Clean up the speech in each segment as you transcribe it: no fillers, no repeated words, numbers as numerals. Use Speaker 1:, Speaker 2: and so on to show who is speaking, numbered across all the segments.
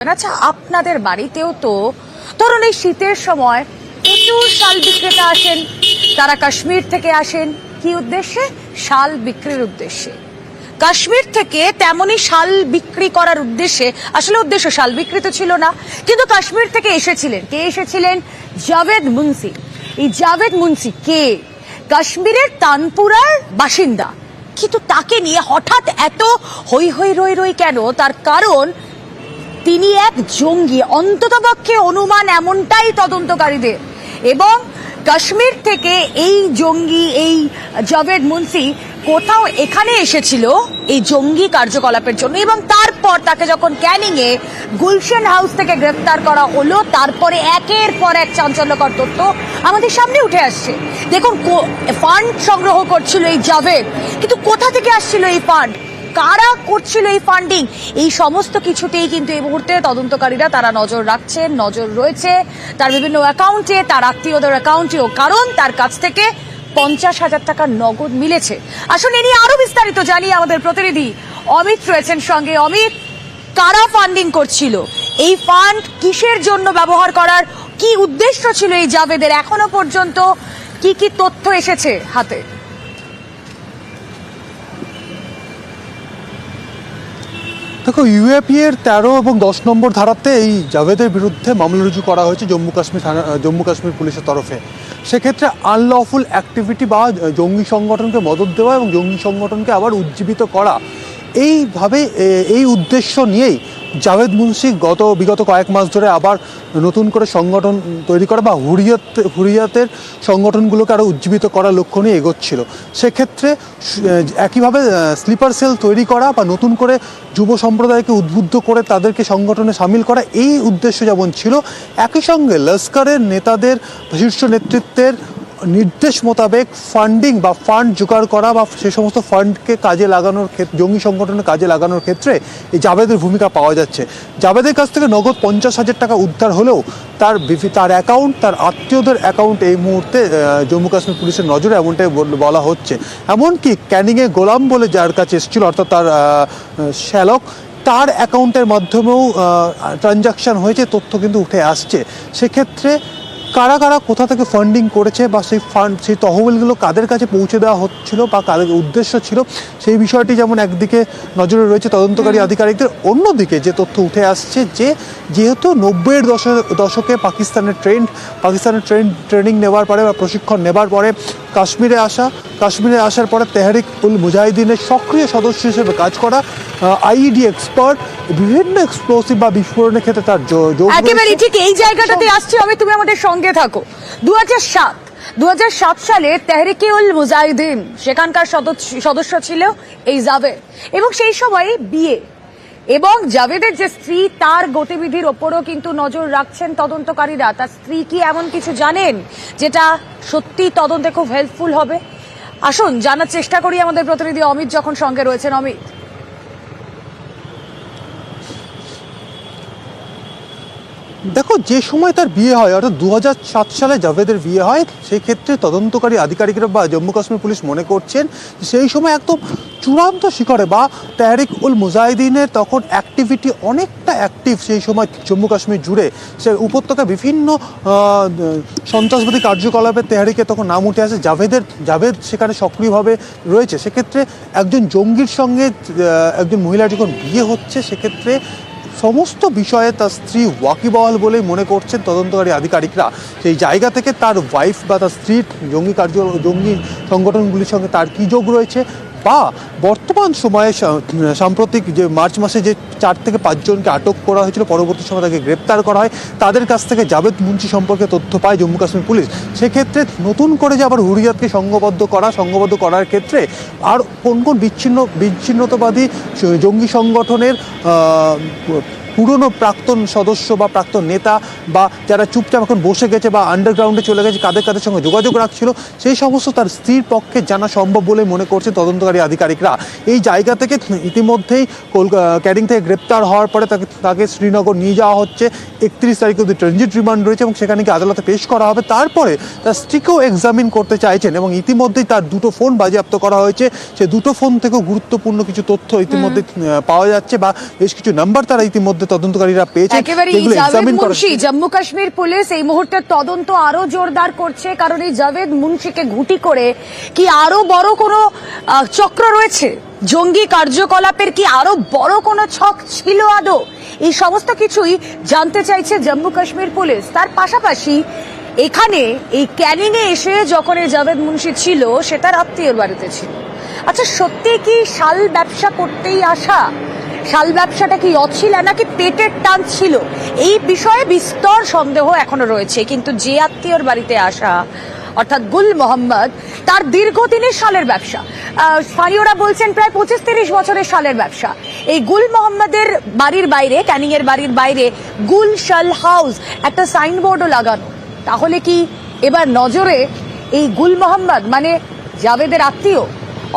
Speaker 1: আচ্ছা, আপনাদের বাড়িতেও তো ধরুন এই শীতের সময় প্রচুর শাল বিক্রেতা আসেন, তারা কাশ্মীর থেকে আসেন কি উদ্দেশ্যে? শাল বিক্রির উদ্দেশ্যে। কাশ্মীর থেকে তেমনি শাল বিক্রি করার উদ্দেশ্যে, আসলে উদ্দেশ্য শাল বিক্রি তো ছিল না, কিন্তু কাশ্মীর থেকে এসেছিলেন কে? এসেছিলেন জাভেদ মুন্সি। এই জাভেদ মুন্সি কে? কাশ্মীরের তানপুরার বাসিন্দা, কিন্তু তাকে নিয়ে হঠাৎ এত হই হই রই রই কেন? তার কারণ তিনি এক জঙ্গি, অন্ততপক্ষে অনুমান এমনটাই তদন্তকারীদের। এবং কাশ্মীর থেকে এই জঙ্গি, এই জাভেদ মুন্সি কোথাও এখানে এসেছিল এই জঙ্গি কার্যকলাপের জন্য, এবং তারপর তাকে যখন ক্যানিং এ গুলশান হাউস থেকে গ্রেফতার করা হলো, তারপরে একের পর এক চাঞ্চল্যকর তথ্য আমাদের সামনে উঠে আসছে। দেখুন, ফান্ড সংগ্রহ করছিল এই জাভেদ, কিন্তু কোথা থেকে আসছিল এই ফান্ড, কারা করছিল এই ফান্ডিং, এই সমস্ত কিছুতেই কিন্তু এই মুহূর্তে তদন্তকারীরা তারা নজর রাখছেন, নজর রয়েছে তার বিভিন্ন অ্যাকাউন্টে, তার আত্মীয়দের অ্যাকাউন্টেও, কারণ তার কাছ থেকে 50,000 টাকার নগদ মিলেছে। আসলে এ নিয়ে আরো বিস্তারিত জানি, আমাদের প্রতিনিধি অমিত রয়েছেন সঙ্গে। অমিত, কারা ফান্ডিং করছিল, এই ফান্ড কিসের জন্য ব্যবহার করার কি উদ্দেশ্য ছিল এই জাভেদের, এখনো পর্যন্ত কি কি তথ্য এসেছে হাতে?
Speaker 2: দেখো, ইউএপি এর 13 এবং 10 নম্বর ধারাতে এই জাভেদের বিরুদ্ধে মামলা রুজু করা হয়েছে জম্মু কাশ্মীর পুলিশের তরফে। সেক্ষেত্রে আনলফুল অ্যাক্টিভিটি বা জঙ্গি সংগঠনকে মদত দেওয়া এবং জঙ্গি সংগঠনকে আবার উজ্জীবিত করা, এইভাবে এই উদ্দেশ্য নিয়েই জাভেদ মুন্সি বিগত কয়েক মাস ধরে আবার নতুন করে সংগঠন তৈরি করা বা হুরিয়াতের সংগঠনগুলোকে আরও উজ্জীবিত করার লক্ষ্য নিয়ে এগোচ্ছিল। সেক্ষেত্রে একইভাবে স্লিপার সেল তৈরি করা বা নতুন করে যুব সম্প্রদায়কে উদ্বুদ্ধ করে তাদেরকে সংগঠনে সামিল করা, এই উদ্দেশ্য যেমন ছিল, একই সঙ্গে লস্করের নেতাদের শীর্ষ নেতৃত্বের নির্দেশ মোতাবেক ফান্ডিং বা ফান্ড জোগাড় করা বা সে সমস্ত ফান্ডকে কাজে লাগানোর ক্ষেত্রে, জঙ্গি সংগঠনের কাজে লাগানোর ক্ষেত্রে এই জাভেদের ভূমিকা পাওয়া যাচ্ছে। জাভেদের কাছ থেকে নগদ 50,000 টাকা উদ্ধার হলেও তার অ্যাকাউন্ট, তার আত্মীয়দের অ্যাকাউন্ট এই মুহূর্তে জম্মু কাশ্মীর পুলিশের নজরে, এমনটাই বলা হচ্ছে। এমনকি ক্যানিংয়ে গোলাম বলে যার কাছে এসেছিল, অর্থাৎ তার শ্যালক, তার অ্যাকাউন্টের মাধ্যমেও ট্রানজাকশন হয়েছে, তথ্য কিন্তু উঠে আসছে। সেক্ষেত্রে কারা কারা কোথা থেকে ফান্ডিং করেছে বা সেই তহবিলগুলো কাদের কাছে পৌঁছে দেওয়া হচ্ছিল বা কাদের উদ্দেশ্য ছিল, সেই বিষয়টি যেমন একদিকে নজরে রয়েছে তদন্তকারী আধিকারিকদের, অন্যদিকে যে তথ্য উঠে আসছে যে যেহেতু 90-এর দশকে পাকিস্তানের ট্রেনিং নেওয়ার পরে বা প্রশিক্ষণ নেবার পরে কাশ্মীরে আসার পরে তেহরিক উল মুজাহিদিনের সক্রিয় সদস্য হিসেবে কাজ করা, আইইডি এক্সপার্ট, বিভিন্ন এক্সপ্লোসিভ বা বিস্ফোরণের ক্ষেত্রে তার যোগ।
Speaker 1: একেবারে ঠিক এই জায়গাটাতে আসছে। আমি, তুমি আমাদের সঙ্গে থাকো। 2007 সালে তেহরিকে উল মুজাহিদিন সেখানকার সদস্য ছিল এই জাভেদ, এবং সেই সময় বিয়ে এবং জাভেদের যে স্ত্রী, তার গতিবিধির ওপরও কিন্তু নজর রাখছেন তদন্তকারীরা। তার স্ত্রী কি এমন কিছু জানেন যেটা সত্যি তদন্তে খুব হেল্পফুল হবে? আসুন জানার চেষ্টা করি, আমাদের প্রতিনিধি অমিত যখন সঙ্গে রয়েছেন। অমিত,
Speaker 2: দেখো, যে সময় তার বিয়ে হয়, অর্থাৎ 2007 সালে জাভেদের বিয়ে হয়, সেই ক্ষেত্রে তদন্তকারী আধিকারিকরা বা জম্মু কাশ্মীর পুলিশ মনে করছেন সেই সময় একদম চূড়ান্ত শিখরে বা তেহরিক উল মুজাহিদিনের তখন অ্যাক্টিভিটি অনেকটা অ্যাক্টিভ সেই সময় জম্মু কাশ্মীর জুড়ে। সে উপত্যকা বিভিন্ন সন্ত্রাসবাদী কার্যকলাপে তেহরিকে তখন নাম উঠে আসে, জাভেদ সেখানে সক্রিয়ভাবে রয়েছে। সেক্ষেত্রে একজন জঙ্গির সঙ্গে একজন মহিলার যখন বিয়ে হচ্ছে, সেক্ষেত্রে সমস্ত বিষয়ে তার স্ত্রী ওয়াকিবহাল বলেই মনে করছেন তদন্তকারী আধিকারিকরা। সেই জায়গা থেকে তার ওয়াইফ বা তার স্ত্রীর জঙ্গি সংগঠনগুলির সঙ্গে তার কী যোগ রয়েছে, বা বর্তমান সময়ে সাম্প্রতিক যে মার্চ মাসে যে 4 থেকে 5 জনকে আটক করা হয়েছিল, পরবর্তী সময় তাকে গ্রেপ্তার করা হয়, তাদের কাছ থেকে জাভেদ মুন্সি সম্পর্কে তথ্য পায় জম্মু কাশ্মীর পুলিশ। সেক্ষেত্রে নতুন করে যে আবার হুরিয়াতকে সংঘবদ্ধ করার ক্ষেত্রে আর কোন বিচ্ছিন্নতাবাদী জঙ্গি সংগঠনের পুরনো প্রাক্তন সদস্য বা প্রাক্তন নেতা বা যারা চুপচাপ এখন বসে গেছে বা আন্ডারগ্রাউন্ডে চলে গেছে, কাদের কাদের সঙ্গে যোগাযোগ রাখছিল, সেই সমস্ত তার স্ত্রীর পক্ষে জানা সম্ভব বলে মনে করছে তদন্তকারী আধিকারিকরা। এই জায়গা থেকে ইতিমধ্যেই ক্যানিং থেকে গ্রেপ্তার হওয়ার পরে তাকে শ্রীনগর নিয়ে যাওয়া হচ্ছে। 31 তারিখ অবধি ট্রানজিট রিমান্ড রয়েছে এবং সেখানে কি আদালতে পেশ করা হবে। তারপরে তার স্ত্রীকেও এক্সামিন করতে চাইছেন এবং ইতিমধ্যেই তার দুটো ফোন বাজেয়াপ্ত করা হয়েছে। সে দুটো ফোন থেকেও গুরুত্বপূর্ণ কিছু তথ্য ইতিমধ্যে পাওয়া যাচ্ছে বা বেশ কিছু নাম্বার তারা ইতিমধ্যে তদন্তকারীরা পেয়েছে।
Speaker 1: একেবারে জম্মু কাশ্মীর পুলিশ এই মুহূর্তে তদন্ত আরো জোরদার করছে, কারণ এই জাভেদ মুন্সিকে ঘুঁটি করে কি আরো বড় কোনো চক্র রয়েছে, জঙ্গি কার্যকলাপের কি আরো বড় কোনো ছক ছিল আদৌ, এই সমস্ত কিছুই জানতে চাইছে জম্মু কাশ্মীর পুলিশ। তার পাশাপাশি এখানে এই ক্যানিং এ এসে যখন এই জাভেদ মুন্সি ছিল সে তার আত্মীয়র বাড়িতে ছিল। আচ্ছা, সত্যি কি শাল ব্যবসা করতেই আসা, শাল ব্যবসাটা কি অছিলা নাকি পেটের টান ছিল, এই বিষয়ে বিস্তর সন্দেহ এখনো রয়েছে। কিন্তু যে আত্মীয়র বাড়িতে আসা অর্থাৎ গুল মোহাম্মদ, তার দীর্ঘদিনের শালের ব্যবসা, স্থানীয়রা বলছেন প্রায় 25-30 বছরের শালের ব্যবসা। এই গুল মোহাম্মদের বাড়ির বাইরে, ক্যানিং এর বাড়ির বাইরে গুল শাল হাউস একটা সাইনবোর্ডও লাগানো। তাহলে কি এবার নজরে এই গুল মোহাম্মদ মানে জাভেদের আত্মীয়?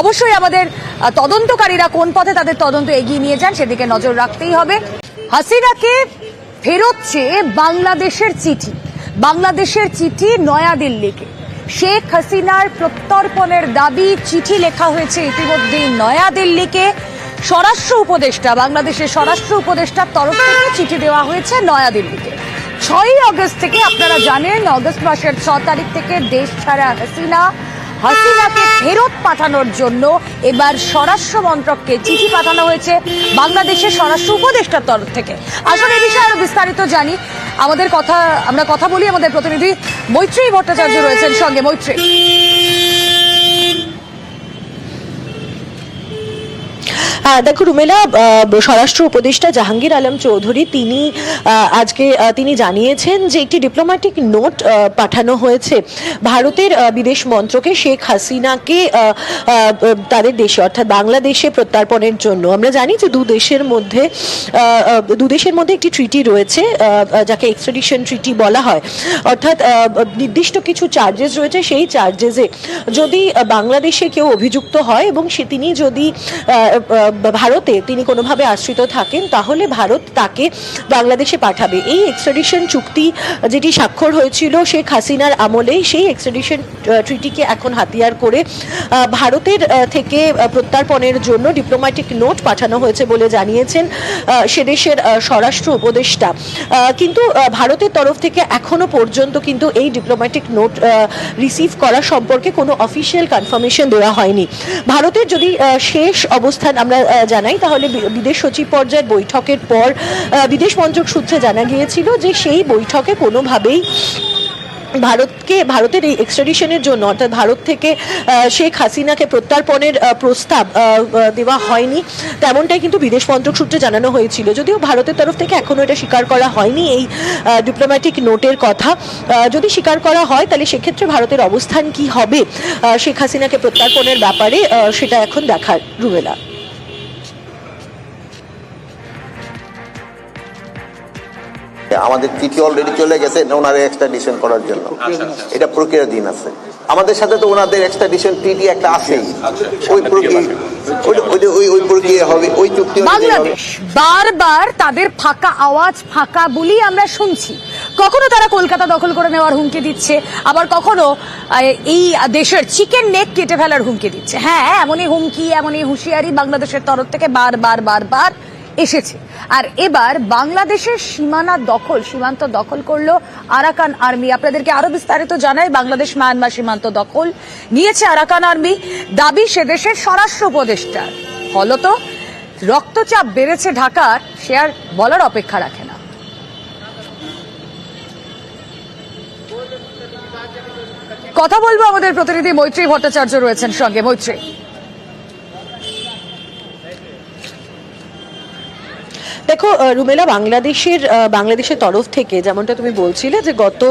Speaker 1: অবশ্যই আমাদের তদন্তকারীরা কোন পথে তাদের তদন্ত এগিয়ে নিয়ে যান সেদিকে নজর রাখতেই হবে। হাসিনাকে ফেরত চেয়ে বাংলাদেশের চিঠি, বাংলাদেশের চিঠি নয়াদিল্লিকে। শেখ হাসিনার প্রত্যর্পণের দাবি চিঠি লেখা হয়েছে ইতিমধ্যেই নয়াদিল্লিকে। স্বরাষ্ট্র উপদেষ্টা, বাংলাদেশের স্বরাষ্ট্র উপদেষ্টার তরফ থেকে চিঠি দেওয়া হয়েছে নয়াদিল্লিকে। 6ই আগস্ট থেকে, আপনারা জানেন আগস্ট মাসের 6 তারিখ থেকে দেশ ছাড়া হাসিনাকে ফেরত পাঠানোর জন্য এবার স্বরাষ্ট্র মন্ত্রককে চিঠি পাঠানো হয়েছে বাংলাদেশের স্বরাষ্ট্র উপদেষ্টার তরফ থেকে। আসলে এই বিষয়ে আরো বিস্তারিত জানি, আমরা কথা বলি, আমাদের প্রতিনিধি মৈত্রী ভট্টাচার্য রয়েছেন সঙ্গে। মৈত্রী,
Speaker 3: দেখো রুমেলা, স্বরাষ্ট্র উপদেষ্টা জাহাঙ্গীর আলম চৌধুরী তিনি জানিয়েছেন যে একটি ডিপ্লোম্যাটিক নোট পাঠানো হয়েছে ভারতের বিদেশ মন্ত্রকে শেখ হাসিনাকে তাদের দেশে অর্থাৎ বাংলাদেশে প্রত্যর্পণের জন্য। আমরা জানি যে দু দেশের মধ্যে একটি ট্রিটি রয়েছে যাকে এক্সট্রাডিশন ট্রিটি বলা হয়, অর্থাৎ নির্দিষ্ট কিছু চার্জেস রয়েছে। সেই চার্জেসে যদি বাংলাদেশে কেউ অভিযুক্ত হয় এবং তিনি যদি ভারতে তিনি কোনোভাবে আশ্রিত থাকেন, তাহলে ভারত তাকে বাংলাদেশে পাঠাবে। এই এক্সট্রাডিশন চুক্তি যেটি স্বাক্ষর হয়েছিল শেখ হাসিনার আমলেই, সেই এক্সট্রাডিশন ট্রিটিকে এখন হাতিয়ার করে ভারতের থেকে প্রত্যর্পণের জন্য ডিপ্লোম্যাটিক নোট পাঠানো হয়েছে বলে জানিয়েছেন সে দেশের স্বরাষ্ট্র উপদেষ্টা। কিন্তু ভারতের তরফ থেকে এখনো পর্যন্ত কিন্তু এই ডিপ্লোম্যাটিক নোট রিসিভ করা সম্পর্কে কোনো অফিসিয়াল কনফার্মেশন দেওয়া হয়নি। ভারতের যদি শেষ অবস্থান আমরা জানাই, তাহলে বিদেশ সচিব পর্যায়ের বৈঠকের পর বিদেশ মন্ত্রক সূত্রে জানা গিয়েছিল যে সেই বৈঠকে কোনোভাবেই ভারতের এই এক্সট্রাডিশনের জন্য অর্থাৎ ভারত থেকে শেখ হাসিনাকে প্রত্যর্পণের প্রস্তাব দেওয়া হয়নি, তেমনটাই কিন্তু বিদেশ মন্ত্রক সূত্রে জানানো হয়েছিল। যদিও ভারতের তরফ থেকে এখনো এটা স্বীকার করা হয়নি এই ডিপ্লোম্যাটিক নোটের কথা। যদি স্বীকার করা হয় তাহলে সেক্ষেত্রে ভারতের অবস্থান কি হবে শেখ হাসিনাকে প্রত্যর্পণের ব্যাপারে, সেটা এখন দেখার। রুমেলা,
Speaker 4: আমাদের চিঠি অলরেডি চলে গেছে ওনার এক্সট্রাডিশন করার জন্য, এটা প্রক্রিয়াধীন আছে। আমাদের সাথে তো ওনাদের এক্সট্রাডিশন ট্রিটি একটা আছেই, ওই প্রক্রিয়া হবে, ওই চুক্তি।
Speaker 1: বাংলাদেশ বারবার তাদের ফাঁকা আওয়াজ, ফাঁকা বলি আমরা শুনছি। কখনো তারা কলকাতা দখল করে নেওয়ার হুমকি দিচ্ছে, আবার কখনো এই দেশের চিকেন নেক কেটে ফেলার হুমকি দিচ্ছে। হ্যাঁ, এমনই হুমকি, এমনই হুঁশিয়ারি বাংলাদেশের তরফ থেকে বারবার এসেছে। আর এবার বাংলাদেশের সীমান্ত দখল করলো আরাকান আর্মি। আপনাদেরকে আরো বিস্তারিত জানাই, বাংলাদেশ মায়ানমার সীমান্ত দখল নিয়েছে আরাকান আর্মি, দাবি সে দেশের স্বরাষ্ট্র উপদেষ্টার। ফলত রক্তচাপ বেড়েছে ঢাকার, সে আর বলার অপেক্ষা রাখে না। কথা বলবো, আমাদের প্রতিনিধি মৈত্রী ভট্টাচার্য রয়েছেন সঙ্গে। মৈত্রী,
Speaker 3: দেখো রুমেলা, বাংলাদেশের তরফ থেকে যেমনটা তুমি বলছিলে যে গত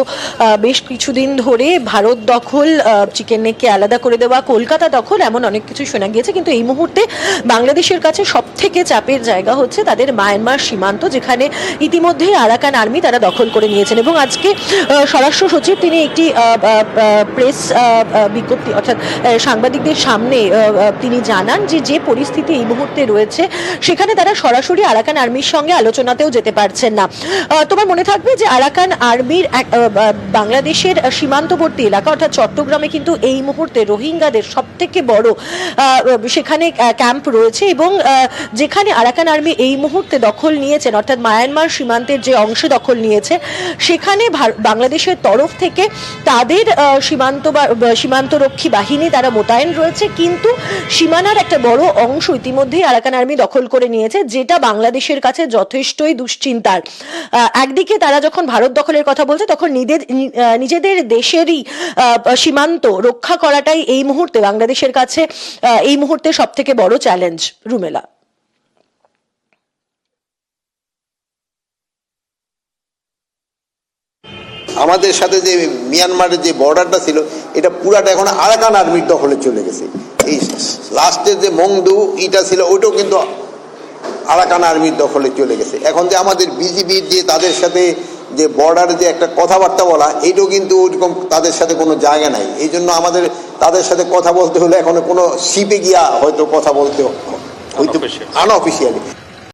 Speaker 3: বেশ কিছুদিন ধরে ভারত দখল, চিকেন নেককে আলাদা করে দেওয়া, কলকাতা দখল, এমন অনেক কিছু শোনা গিয়েছে, কিন্তু এই মুহূর্তে বাংলাদেশের কাছে সব থেকে চাপের জায়গা হচ্ছে তাদের মায়ানমার সীমান্ত, যেখানে ইতিমধ্যেই আরাকান আর্মি তারা দখল করে নিয়েছেন। এবং আজকে স্বরাষ্ট্র সচিব তিনি একটি প্রেস বিজ্ঞপ্তি অর্থাৎ সাংবাদিকদের সামনে তিনি জানান যে পরিস্থিতি এই মুহূর্তে রয়েছে সেখানে তারা সরাসরি আরাকান আর্মির সঙ্গে আলোচনাতেও যেতে পারছেন না। তোমার মনে থাকবে যে আরাকান আর্মির বাংলাদেশের সীমান্তবর্তী এলাকা অর্থাৎ চট্টগ্রামে কিন্তু এই মুহূর্তে রোহিঙ্গাদের সব থেকে বড় সেখানে ক্যাম্প রয়েছে, এবং যেখানে আরাকান আর্মি এই মুহূর্তে দখল নিয়েছেন অর্থাৎ মায়ানমার সীমান্তের যে অংশ দখল নিয়েছে সেখানে বাংলাদেশের তরফ থেকে তাদের সীমান্তরক্ষী বাহিনী তারা মোতায়েন রয়েছে, কিন্তু সীমানার একটা বড় অংশ ইতিমধ্যেই আরাকান আর্মি দখল করে নিয়েছে, যেটা বাংলাদেশের কাছে যথেষ্টই দুশ্চিন্তার। একদিকে তারা যখন ভারত দখলের কথা বলছে তখন নিজেদের দেশেরই সীমান্ত রক্ষা করাটাই এই মুহূর্তে বাংলাদেশের কাছে এই মুহূর্তে সব থেকে বড় চ্যালেঞ্জ। রুমেলা,
Speaker 4: আমাদের সাথে যে মিয়ানমারের যে বর্ডারটা ছিল এটা পুরাটা এখন আরাকান আর্মির দখলে চলে গেছে। এই লাস্টের যে মংদু এটা ছিল ওইটাও কিন্তু আরাকান আর্মির দখলে চলে গেছে। এখন যে আমাদের বিজিবির যে তাদের সাথে যে বর্ডারে যে একটা কথাবার্তা বলা, এইটাও কিন্তু ওইরকম তাদের সাথে কোনো জায়গা নাই। এই জন্য আমাদের তাদের সাথে কথা বলতে হলে এখন কোনো শিপে গিয়া হয়তো কথা বলতে হয়তো আনঅফিসিয়ালি।